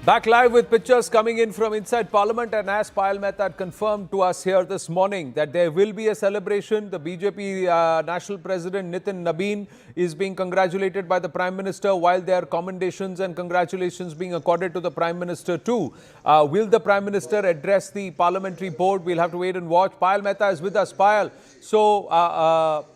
Back live with pictures coming in from inside Parliament, and as Payal Mehta had confirmed to us here this morning that there will be a celebration. The BJP National President Nitin Nabin is being congratulated by the Prime Minister, while there are commendations and congratulations being accorded to the Prime Minister too. Will the Prime Minister address the Parliamentary Board? We'll have to wait and watch. Payal Mehta is with us. Payal, so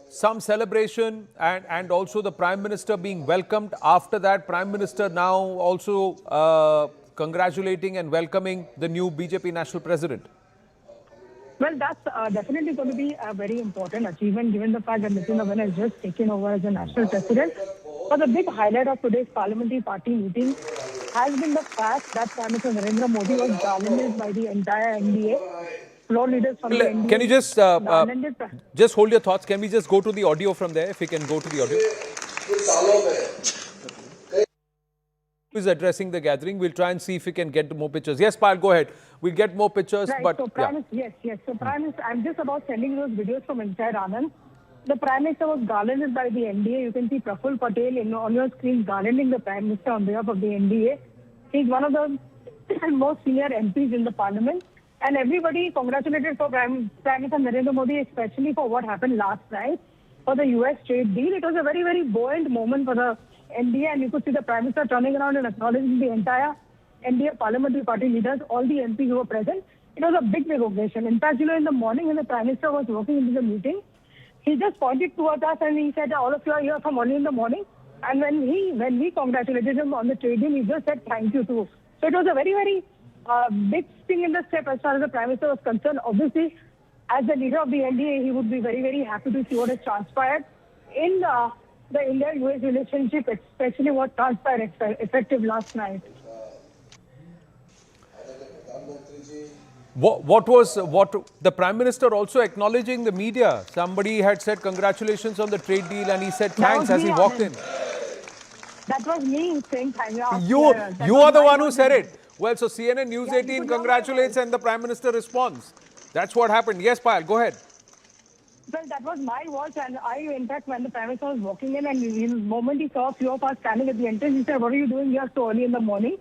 some celebration and also the Prime Minister being welcomed. After that, Prime Minister now also congratulating and welcoming the new BJP National President. Well, that's definitely going to be a very important achievement given the fact that Nitin Nabin has just taken over as the National President. But the big highlight of today's Parliamentary Party meeting has been the fact that Prime Minister Narendra Modi was garlanded by the entire NDA. Floor leaders from the NDA. Can you just hold your thoughts? Can we just go to the audio from there, if we can go to the audio? Who is addressing the gathering? We'll try and see if we can get more pictures. Yes, Payal, go ahead. We'll get more pictures. Right, but so yes. So Prime Minister, I'm just about sending those videos from inside Anand. The Prime Minister was garlanded by the NDA. You can see Praful Patel on your screen garlanding the Prime Minister on behalf of the NDA. He's one of the most senior MPs in the Parliament. And everybody congratulated for Prime Minister Narendra Modi, especially for what happened last night for the US trade deal. It was a very, very buoyant moment for the NDA, and you could see the Prime Minister turning around and acknowledging the entire NDA Parliamentary Party leaders, all the MPs who were present. It was a big occasion. In fact, in the morning when the Prime Minister was walking into the meeting, he just pointed towards us and he said, all of you are here from early in the morning. And when we congratulated him on the trade deal, he just said thank you too. So it was a very, very big thing in the step as far as the Prime Minister was concerned. Obviously, as the leader of the NDA, he would be very, very happy to see what has transpired in the India-US relationship, especially what transpired effective last night. What the Prime Minister also acknowledging the media? Somebody had said congratulations on the trade deal, and he said thanks as he walked in. That was me saying thank you. You are the one who said it. Well, so CNN-News18 congratulates and the Prime Minister responds. That's what happened. Yes, Payal, go ahead. Well, that was my watch, and in fact, when the Prime Minister was walking in and the moment he saw a few of us standing at the entrance, he said, what are you doing here so early in the morning?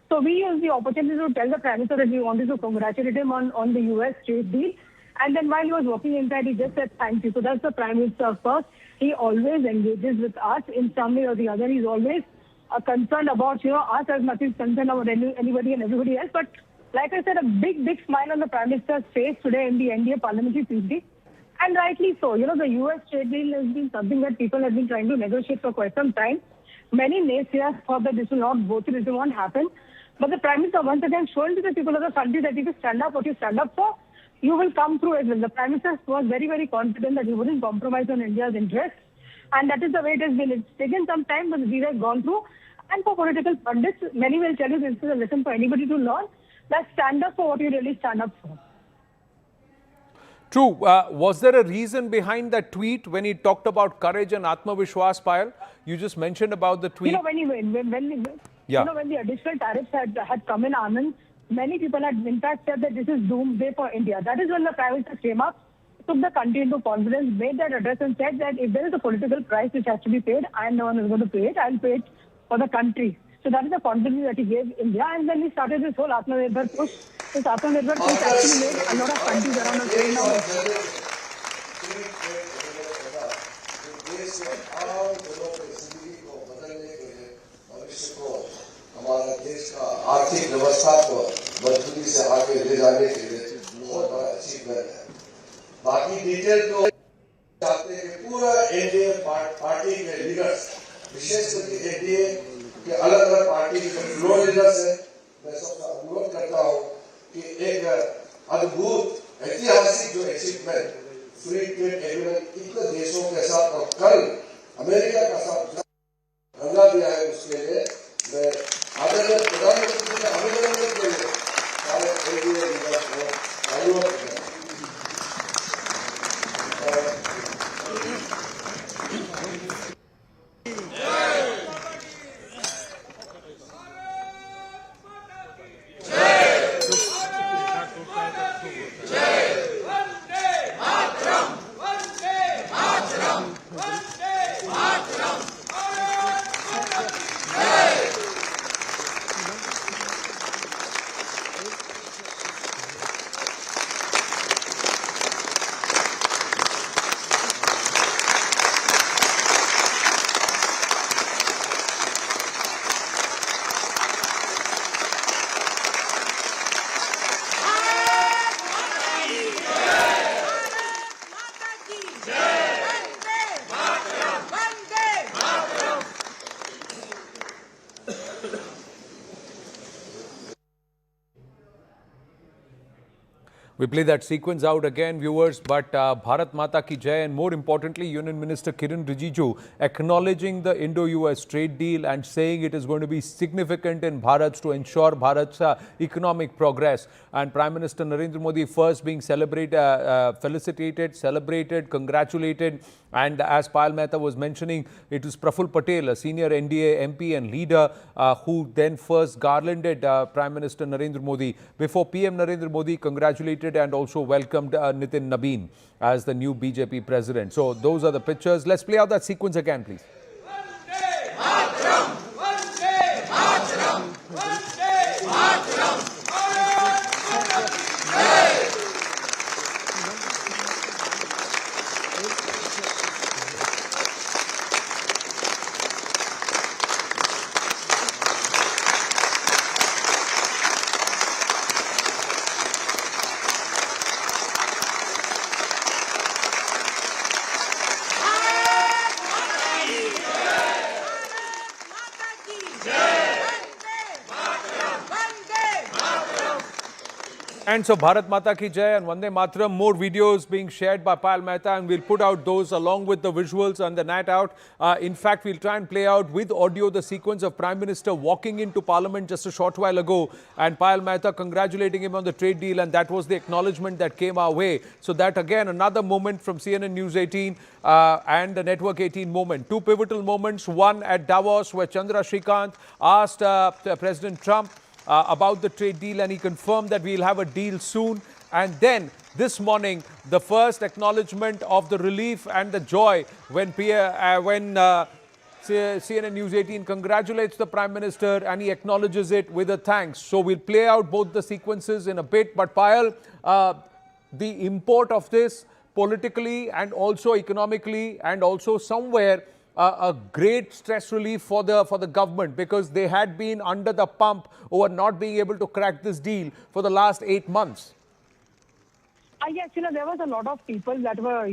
So we used the opportunity to tell the Prime Minister that we wanted to congratulate him on the US trade deal. And then while he was walking inside, he just said thank you. So that's the Prime Minister first. He always engages with us in some way or the other. He's always concerned about us as much as concerned about anybody and everybody else. But like I said, a big smile on the Prime Minister's face today in the NDA Parliamentary Party. And rightly so. The US trade deal has been something that people have been trying to negotiate for quite some time. Many naysayers thought that this will not go through, this will not happen. But the Prime Minister once again showing to the people of the country that if you stand up what you stand up for, you will come through as well. The Prime Minister was very, very confident that he wouldn't compromise on India's interests. And that is the way it has been. It's taken some time, but we have gone through. And for political pundits, many will tell you this is a lesson for anybody to learn, that stand up for what you really stand up for. True. Was there a reason behind that tweet when he talked about courage and Atma Vishwas, Payal? You just mentioned about the tweet. When the additional tariffs had come in, Anand, many people had in fact said that this is doomsday for India. That is when the Prime Minister came up, took the country into confidence, made that address and said that if there is a political price which has to be paid, I am the one who is going to pay it. I will pay it for the country. So that is the confidence that he gave India. And then he started this whole Atmanirbhar push. This Atmanirbhar push actually made a lot of countries around the world now. हमारा देश का आर्थिक व्यवस्था को मजबूती से आगे ले जाने के लिए बहुत बड़ा अचीवमेंट है। बाकी डिटेल तो चाहते हैं कि पूरा एनडीए पार्टी के लीडर्स, विशेषकर एनडीए के अलग अलग पार्टी के फ्लोर लीडर्स हैं, मैं सबका अनुरोध करता हूं कि एक अद्भुत ऐतिहासिक जो अचीवमेंट फ्री ट्रेड एग्रीमेंट इतने देशों के साथ और कल अमेरिका का साथ रंगा दिया है, उसके लिए मैं आदरणीय प्रधानमंत्री का अभिनंदन के लिए सारे एनडीए लीडर्स को धन्यवाद करता हूं। We play that sequence out again, viewers, but Bharat Mata ki Jai, and more importantly, Union Minister Kiran Rijiju acknowledging the Indo-US trade deal and saying it is going to be significant in Bharat's to ensure Bharat's economic progress. And Prime Minister Narendra Modi first being felicitated, celebrated, congratulated. And as Payal Mehta was mentioning, it was Praful Patel, a senior NDA MP and leader, who then first garlanded Prime Minister Narendra Modi before PM Narendra Modi congratulated and also welcomed Nitin Nabeen as the new BJP president. So those are the pictures. Let's play out that sequence again, please. Vande Mataram! Vande Mataram! Vande Mataram! And so Bharat Mata ki Jai and Vande Mataram, more videos being shared by Payal Mehta, and we'll put out those along with the visuals and the night out. In fact, we'll try and play out with audio the sequence of Prime Minister walking into Parliament just a short while ago and Payal Mehta congratulating him on the trade deal, and that was the acknowledgement that came our way. So that again, another moment from CNN-News18 and the Network 18 moment. Two pivotal moments, one at Davos where Chandra Shrikant asked President Trump about the trade deal, and he confirmed that we'll have a deal soon. And then this morning, the first acknowledgement of the relief and the joy when CNN-News18 congratulates the Prime Minister and he acknowledges it with a thanks. So we'll play out both the sequences in a bit. But Payal, the import of this politically and also economically and also somewhere a great stress relief for the government, because they had been under the pump over not being able to crack this deal for the last 8 months. Yes, there was a lot of people that were,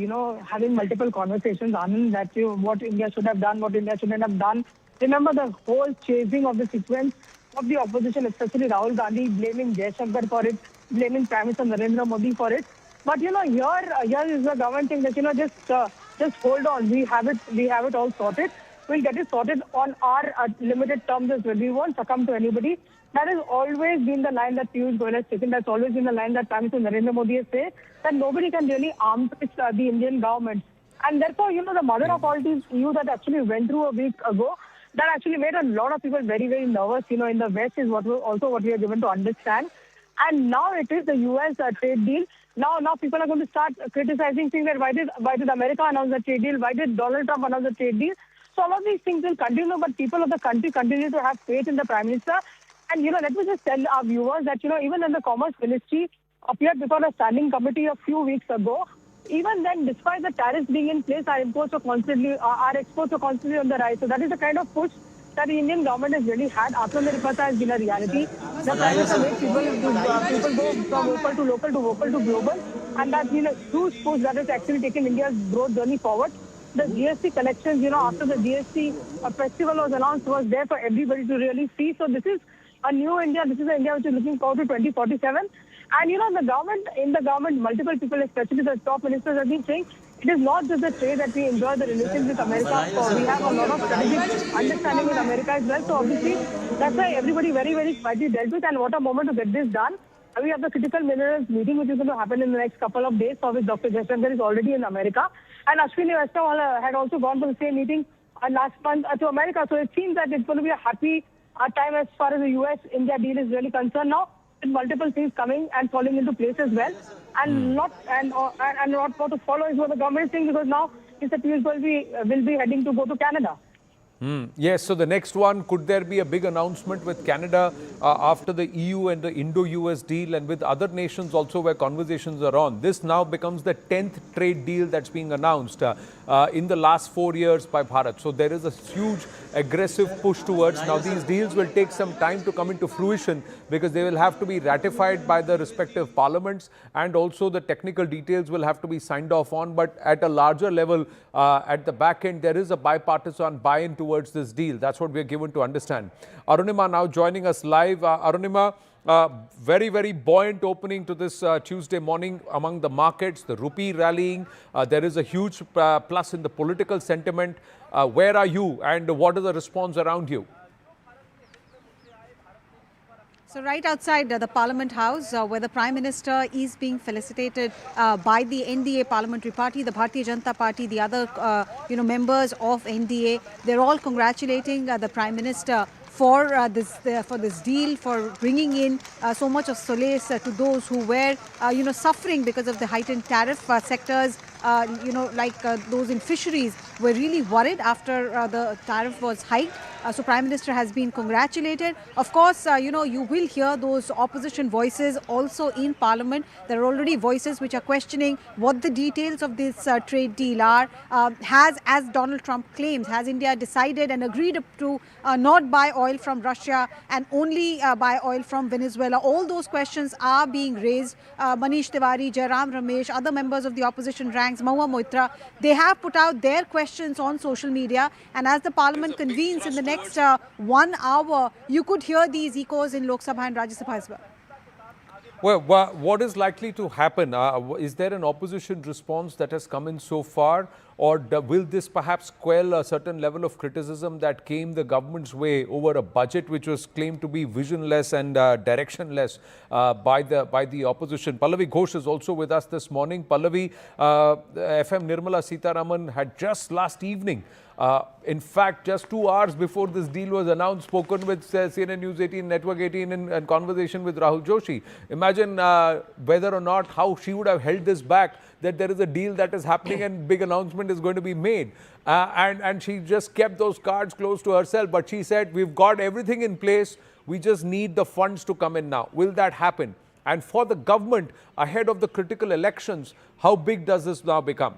having multiple conversations on that, what India should have done, what India shouldn't have done. Remember the whole chasing of the sequence of the opposition, especially Rahul Gandhi, blaming Jai Shankar for it, blaming Prime Minister Narendra Modi for it. But, here is the government thing that, just hold on. We have it all sorted. We'll get it sorted on our limited terms as well. We won't succumb to anybody. That has always been the line that Piyush Goyal has taken. That's always been the line that Prime Minister Narendra Modi has said, that nobody can really arm twist the Indian government. And therefore, the mother of all these EU that actually went through a week ago, that actually made a lot of people very, very nervous, in the West, is what we are given to understand. And now it is the US trade deal. Now people are going to start criticizing, saying that why did America announce the trade deal? Why did Donald Trump announce the trade deal? So all of these things will continue, but people of the country continue to have faith in the Prime Minister. And, let me just tell our viewers that, even when the Commerce Ministry appeared before a standing committee a few weeks ago, even then, despite the tariffs being in place, our exports are constantly on the rise. So that is the kind of push that the Indian government has really had. Atmanirbharta has been a reality. The Prime Minister made people go from local to local to vocal to global, and that's been a huge push that has actually taken India's growth journey forward. The GST collections, after the GST festival was announced, was there for everybody to really see. So this is a new India. This is an India which is looking forward to 2047. And, in the government, multiple people, especially the top ministers, have been saying it is not just the trade that we enjoy the relations with America. So we have a lot of strategic understanding with America as well. So obviously, that's why everybody very, very quietly dealt with. And what a moment to get this done. We have the critical minerals meeting, which is going to happen in the next couple of days, for which Dr. Jai Shankar is already in America. And Ashwini Vaishnaw had also gone to the same meeting last month to America. So it seems that it's going to be a happy time as far as the US-India deal is really concerned now, with multiple things coming and falling into place as well. And not what to follow is what the government is saying, because now Mr. Piyush Goyal will be heading to go to Canada. Yes, so the next one, could there be a big announcement with Canada after the EU and the Indo-US deal, and with other nations also where conversations are on? This now becomes the 10th trade deal that's being announced in the last 4 years by Bharat. So there is a huge aggressive push towards. Now these deals will take some time to come into fruition, because they will have to be ratified by the respective parliaments, and also the technical details will have to be signed off on. But at a larger level, at the back end, there is a bipartisan buy-in towards this deal. That's what we are given to understand. Arunima now joining us live. live. Arunima, very, very buoyant opening to this Tuesday morning among the markets, the rupee rallying. There is a huge plus in the political sentiment. Where are you and what is the response around you? So right outside the Parliament House, where the Prime Minister is being felicitated by the NDA Parliamentary Party, the Bharatiya Janata Party, the other members of NDA, they're all congratulating the Prime Minister for this deal, for bringing in so much of solace to those who were suffering because of the heightened tariff. Sectors like those in fisheries were really worried after the tariff was hiked. So Prime Minister has been congratulated. Of course, you will hear those opposition voices also in Parliament. There are already voices which are questioning what the details of this trade deal are. As Donald Trump claims, has India decided and agreed to not buy oil from Russia and only buy oil from Venezuela? All those questions are being raised. Manish Tiwari, Jairam Ramesh, other members of the opposition ranks, Mahua Moitra, they have put out their questions on social media. And as the Parliament convenes in the next 1 hour, you could hear these echoes in Lok Sabha and Rajya Sabha as well. Well, what is likely to happen? Is there an opposition response that has come in so far? Or will this perhaps quell a certain level of criticism that came the government's way over a budget which was claimed to be visionless and directionless by the opposition? Pallavi Ghosh is also with us this morning. Pallavi, FM Nirmala Sitharaman had just last evening, in fact, just 2 hours before this deal was announced, spoken with CNN-News18, Network 18 and conversation with Rahul Joshi. Imagine whether or not how she would have held this back, that there is a deal that is happening and big announcement is going to be made. And she just kept those cards close to herself. But she said, we've got everything in place. We just need the funds to come in now. Will that happen? And for the government, ahead of the critical elections, how big does this now become?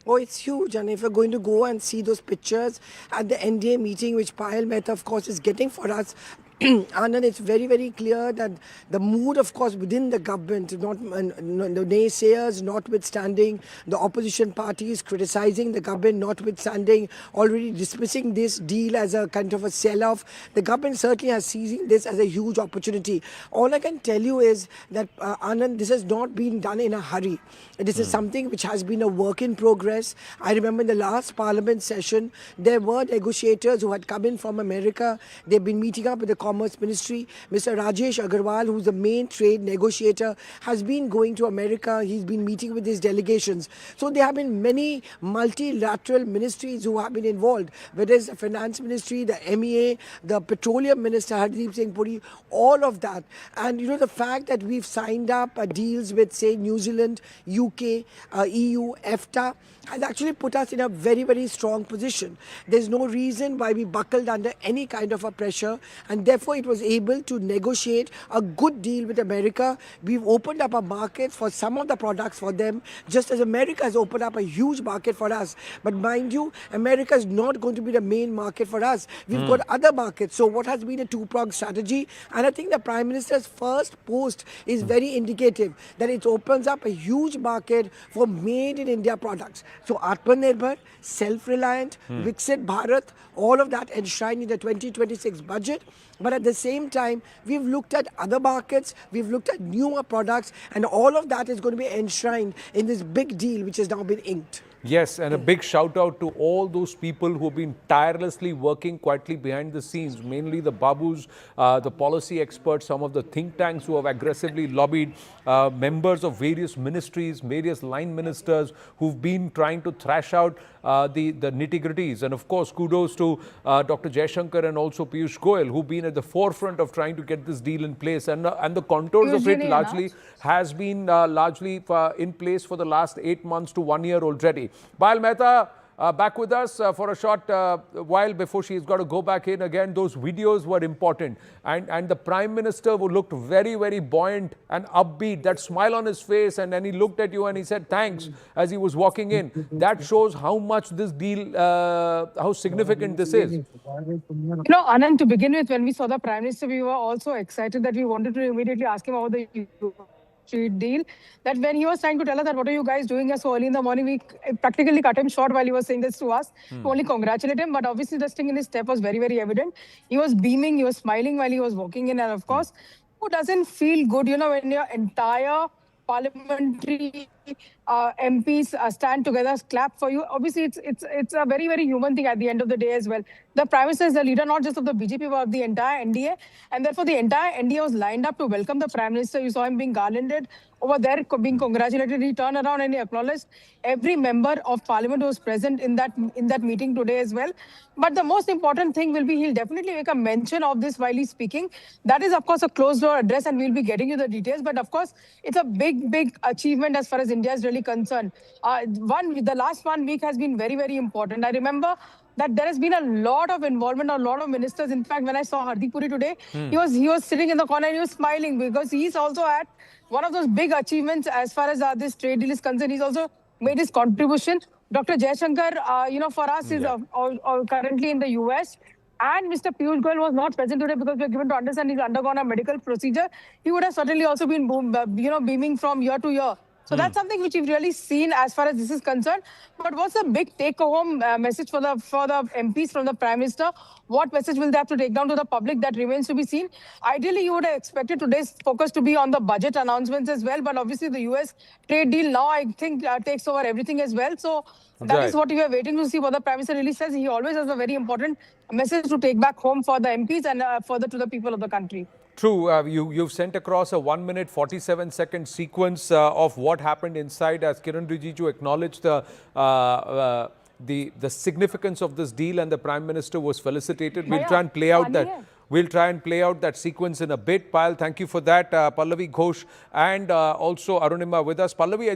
Oh, it's huge. And if you're going to go and see those pictures at the NDA meeting, which Payal Mehta, of course, is getting for us, Anand, it's very, very clear that the mood, of course, within the government, the naysayers notwithstanding, the opposition parties criticizing the government notwithstanding, already dismissing this deal as a kind of a sell-off. The government certainly has seizing this as a huge opportunity. All I can tell you is that, Anand, this has not been done in a hurry. This is something which has been a work in progress. I remember in the last parliament session, there were negotiators who had come in from America. They've been meeting up with the Commerce Ministry. Mr. Rajesh Agarwal, who's the main trade negotiator, has been going to America. He's been meeting with his delegations. So there have been many multilateral ministries who have been involved, whether it's the Finance Ministry, the MEA, the Petroleum Minister, Hardeep Singh Puri, all of that. And the fact that we've signed up deals with, say, New Zealand, UK, EU, EFTA, has actually put us in a very, very strong position. There's no reason why we buckled under any kind of a pressure, and therefore it was able to negotiate a good deal with America. We've opened up a market for some of the products for them, just as America has opened up a huge market for us. But mind you, America is not going to be the main market for us. We've got other markets. So what has been a two-pronged strategy? And I think the Prime Minister's first post is very indicative that it opens up a huge market for made in India products. So Atmanirbhar, self-reliant, Viksit Bharat, all of that enshrined in the 2026 budget. But at the same time, we've looked at other markets, we've looked at newer products, and all of that is going to be enshrined in this big deal which has now been inked. Yes, and a big shout out to all those people who have been tirelessly working quietly behind the scenes, mainly the Babus, the policy experts, some of the think tanks who have aggressively lobbied, members of various ministries, various line ministers who've been trying to thrash out the nitty-gritties. And of course, kudos to Dr. Jaishankar and also Piyush Goyal, who've been at the forefront of trying to get this deal in place. And the contours of it largely has been largely in place for the last 8 months to 1 year already. Payal Mehta, back with us for a short while before she's got to go back in again. Those videos were important. And the Prime Minister who looked very, very buoyant and upbeat, that smile on his face, and then he looked at you and he said thanks as he was walking in. That shows how much this deal, how significant this is. Anand, to begin with, when we saw the Prime Minister, we were also excited that we wanted to immediately ask him about the trade deal, that when he was trying to tell us that what are you guys doing here so early in the morning, we practically cut him short while he was saying this to us. To only congratulate him, but obviously the sting in his step was very, very evident. He was beaming, he was smiling while he was walking in, and of course, who doesn't feel good, when your entire parliamentary MPs stand together, clap for you. Obviously, it's a very, very human thing at the end of the day as well. The Prime Minister is the leader not just of the BJP but of the entire NDA, and therefore the entire NDA was lined up to welcome the Prime Minister. You saw him being garlanded over there, being congratulated. He turned around and he acknowledged every member of Parliament who was present in that meeting today as well. But the most important thing will be he'll definitely make a mention of this while he's speaking. That is, of course, a closed-door address, and we'll be getting you the details. But of course, it's a big, big achievement as far as India is really concerned. The last 1 week has been very, very important. I remember that there has been a lot of involvement, a lot of ministers. In fact, when I saw Hardeep Puri today, he was sitting in the corner and he was smiling because he's also had one of those big achievements as far as this trade deal is concerned. He's also made his contribution. Dr. Jaishankar, for us is currently in the US. And Mr. Piyush Goyal was not present today because we are given to understand he's undergone a medical procedure. He would have certainly also been, beaming from year to year. So that's something which we've really seen as far as this is concerned. But what's the big take-home message for the MPs from the Prime Minister? What message will they have to take down to the public? That remains to be seen. Ideally, you would have expected today's focus to be on the budget announcements as well. But obviously, the US trade deal now, I think, takes over everything as well. So that is what we are waiting to see what the Prime Minister really says. He always has a very important message to take back home for the MPs and further to the people of the country. True. You've sent across a 1 minute 47-second sequence of what happened inside as Kiran Rijiju acknowledged the significance of this deal and the Prime Minister was felicitated. We'll try and play out that. We'll try and play out that sequence in a bit. Payal, thank you for that. Pallavi Ghosh and also Arunima with us. Pallavi,